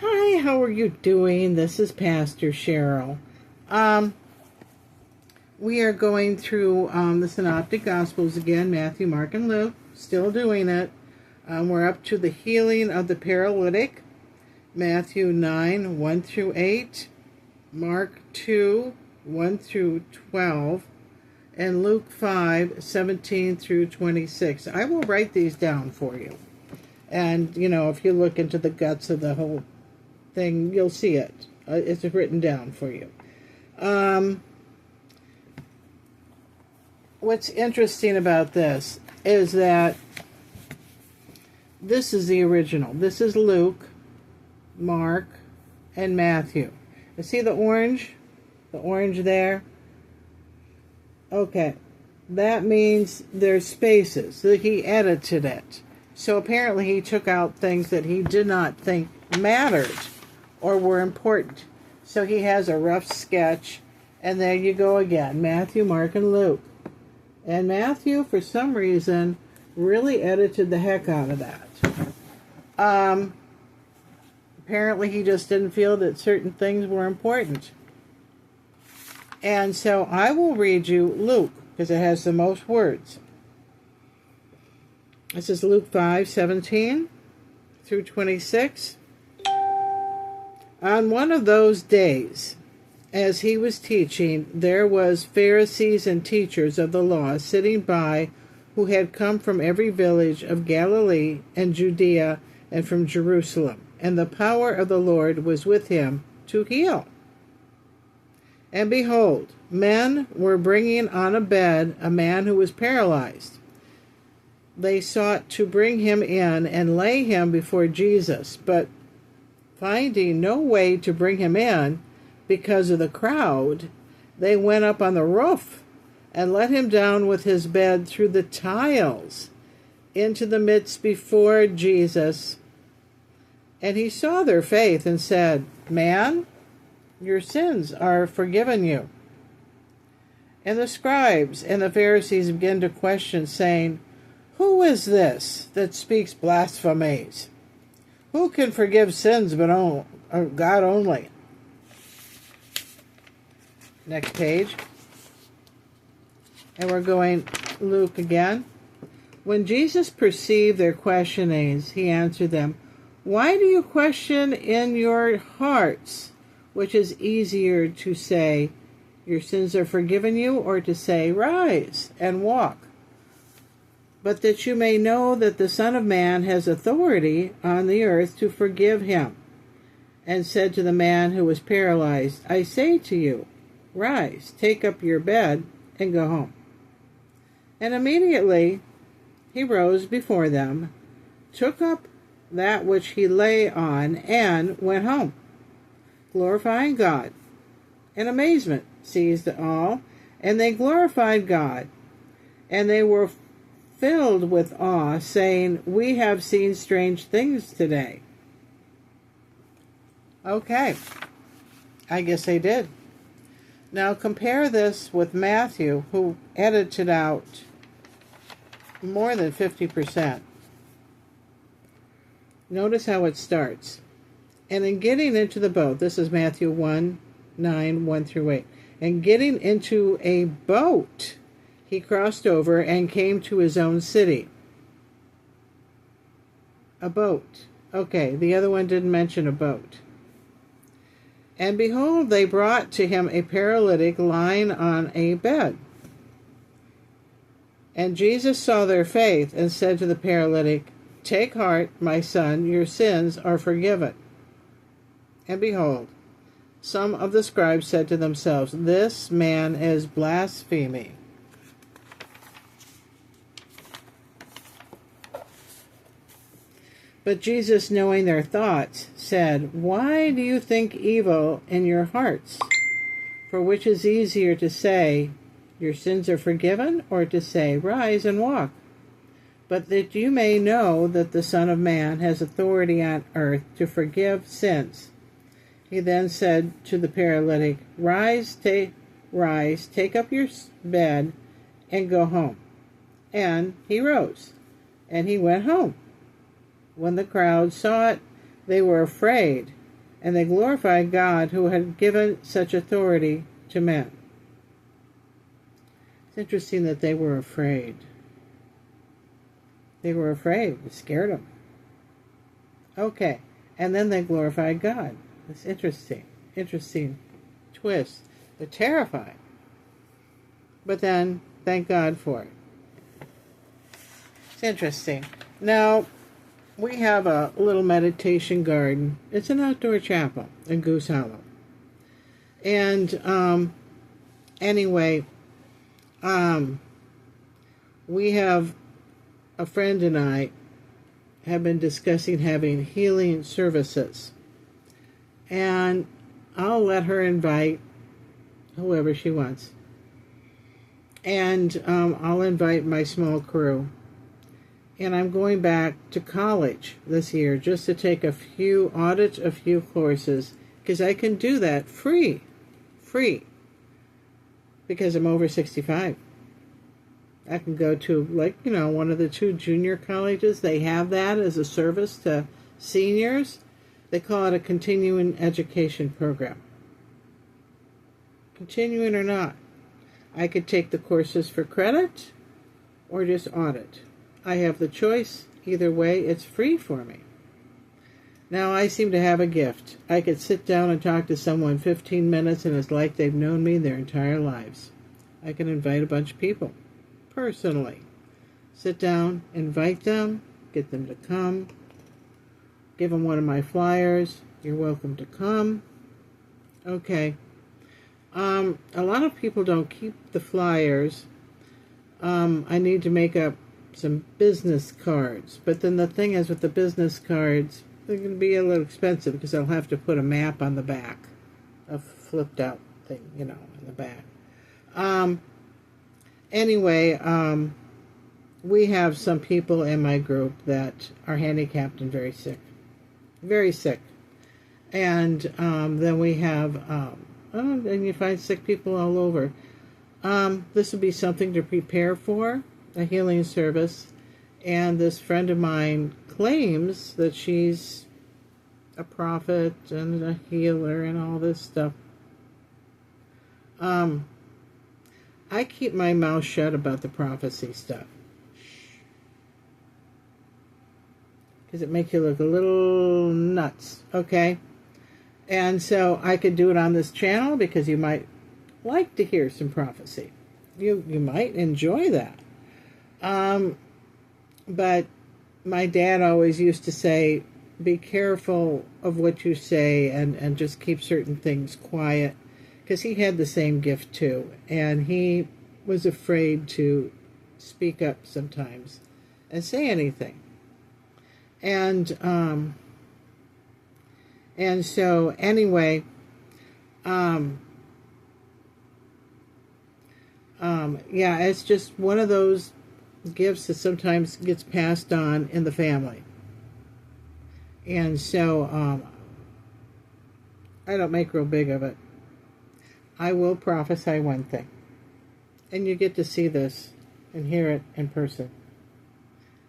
Hi, how are you doing? This is Pastor Cheryl. We are going through the Synoptic Gospels again, Matthew, Mark, and Luke. Still doing it. We're up to the healing of the paralytic, Matthew 9, 1 through 8, Mark 2, 1 through 12, and Luke 5, 17 through 26. I will write these down for you. And, if you look into the guts of the whole thing, you'll see it. It's written down for you. What's interesting about this is that this is the original. This is Luke, Mark, and Matthew. You see the orange? The orange there? Okay. That means there's spaces. So he edited it. So apparently he took out things that he did not think mattered or were important. So he has a rough sketch, and there you go again, Matthew, Mark, and Luke. And Matthew, for some reason, really edited the heck out of that. Apparently he just didn't feel that certain things were important. And so I will read you Luke, because it has the most words. This is Luke 5, 17 through 26. On one of those days, as he was teaching, there was Pharisees and teachers of the law sitting by, who had come from every village of Galilee and Judea and from Jerusalem. And the power of the Lord was with him to heal. And behold, men were bringing on a bed a man who was paralyzed. They sought to bring him in and lay him before Jesus, but finding no way to bring him in because of the crowd, they went up on the roof and let him down with his bed through the tiles into the midst before Jesus. And he saw their faith and said, "Man, your sins are forgiven you." And the scribes and the Pharisees began to question, saying, "Who is this that speaks blasphemies? Who can forgive sins but God only?" Next page. And we're going Luke again. When Jesus perceived their questionings, he answered them, "Why do you question in your hearts? Which is easier to say, 'Your sins are forgiven you,' or to say, 'Rise and walk'? But that you may know that the Son of Man has authority on the earth to forgive him." And said to the man who was paralyzed, "I say to you, rise, take up your bed, and go home." And immediately he rose before them, took up that which he lay on, and went home, glorifying God. And amazement seized all, and they glorified God. And they were filled with awe, saying, "We have seen strange things today." Okay, I guess they did. Now compare this with Matthew, who edited out more than 50%. Notice how it starts. And in getting into the boat, this is Matthew 1, 9, 1 through 8. And getting into a boat, he crossed over and came to his own city. A boat. Okay, the other one didn't mention a boat. And behold, they brought to him a paralytic lying on a bed. And Jesus saw their faith and said to the paralytic, "Take heart, my son, your sins are forgiven." And behold, some of the scribes said to themselves, "This man is blaspheming." But Jesus, knowing their thoughts, said, "Why do you think evil in your hearts? For which is easier to say, 'Your sins are forgiven,' or to say, 'Rise and walk'? But that you may know that the Son of Man has authority on earth to forgive sins." He then said to the paralytic, Rise, take up your bed, and go home." And he rose, and he went home. When the crowd saw it, they were afraid, and they glorified God who had given such authority to men. It's interesting that they were afraid. They were afraid. It scared them. Okay. And then they glorified God. It's interesting. Interesting twist. They're terrified. But then, thank God for it. It's interesting. Now, we have a little meditation garden. It's an outdoor chapel in Goose Hollow. And, anyway, we have a friend and I have been discussing having healing services. And I'll let her invite whoever she wants. And I'll invite my small crew. And I'm going back to college this year just to take a few courses, because I can do that free, because I'm over 65. I can go to, one of the 2 junior colleges. They have that as a service to seniors. They call it a continuing education program. Continuing or not. I could take the courses for credit or just audit. I have the choice. Either way, it's free for me. Now, I seem to have a gift. I could sit down and talk to someone 15 minutes and it's like they've known me their entire lives. I can invite a bunch of people. Personally. Sit down, invite them, get them to come, give them one of my flyers. You're welcome to come. Okay. A lot of people don't keep the flyers. I need to make up some business cards. But then the thing is with the business cards, they're going to be a little expensive because I'll have to put a map on the back. A flipped out thing, in the back. Anyway, we have some people in my group that are handicapped and very sick. Very sick. And then we have, and you find sick people all over. This would be something to prepare for, a healing service. And this friend of mine claims that she's a prophet and a healer and all this stuff. I keep my mouth shut about the prophecy stuff. Because it makes you look a little nuts, okay? And so I could do it on this channel because you might like to hear some prophecy. You might enjoy that. But my dad always used to say, be careful of what you say and just keep certain things quiet. Because he had the same gift too, and he was afraid to speak up sometimes and say anything. And so anyway, it's just one of those gifts that sometimes gets passed on in the family. And so I don't make real big of it. I will prophesy one thing. And you get to see this and hear it in person.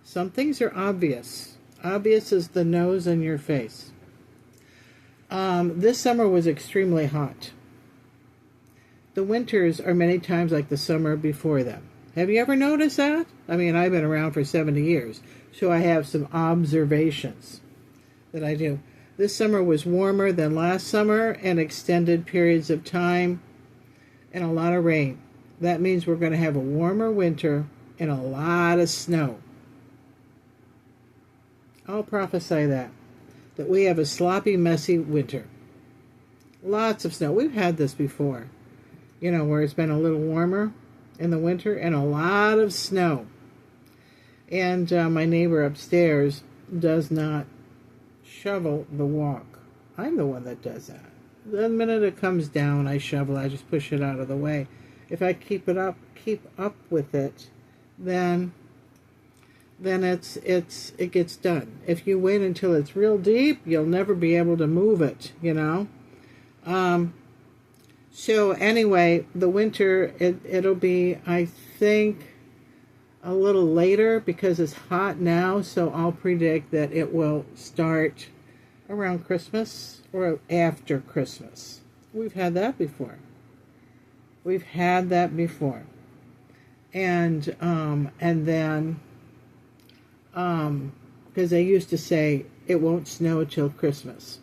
Some things are obvious. Obvious as the nose on your face. This summer was extremely hot. The winters are many times like the summer before them. Have you ever noticed that? I mean, I've been around for 70 years, so I have some observations that I do. This summer was warmer than last summer and extended periods of time and a lot of rain. That means we're going to have a warmer winter and a lot of snow. I'll prophesy that we have a sloppy, messy winter. Lots of snow. We've had this before, where it's been a little warmer in the winter and a lot of snow. And my neighbor upstairs does not shovel the walk. I'm the one that does that. The minute it comes down, I shovel. I just push it out of the way. If I keep up with it, then it gets done. If you wait until it's real deep, you'll never be able to move it. So anyway, the winter it'll be, I think, a little later because it's hot now. So I'll predict that it will start around Christmas or after Christmas. We've had that before. We've had that before. And then, because they used to say, it won't snow till Christmas.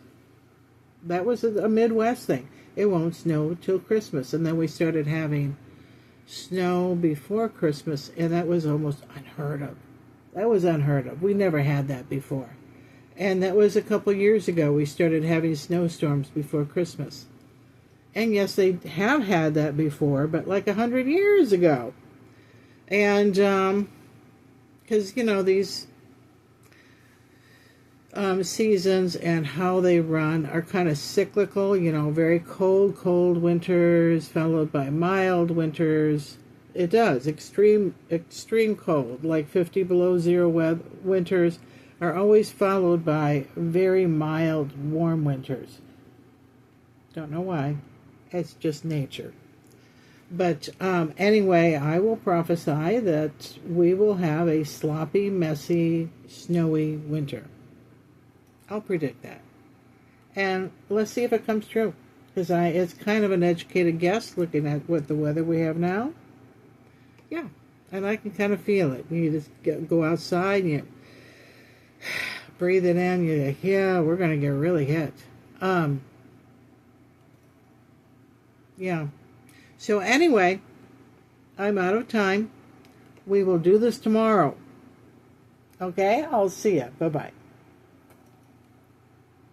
That was a Midwest thing. It won't snow till Christmas. And then we started having snow before Christmas, and that was almost unheard of. That was unheard of. We never had that before. And that was a couple years ago. We started having snowstorms before Christmas. And yes, they have had that before, but like 100 years ago. And, because, these seasons and how they run are kind of cyclical, very cold winters followed by mild winters. It does. Extreme cold, like 50 below zero winters, are always followed by very mild, warm winters. Don't know why. It's just nature. But anyway, I will prophesy that we will have a sloppy, messy, snowy winter. I'll predict that. And let's see if it comes true. Because it's kind of an educated guess looking at what the weather we have now. Yeah, and I can kind of feel it. You just go outside and you breathe it in. You're like, yeah, we're going to get really hit. Yeah. So anyway, I'm out of time. We will do this tomorrow. Okay? I'll see ya. Bye-bye.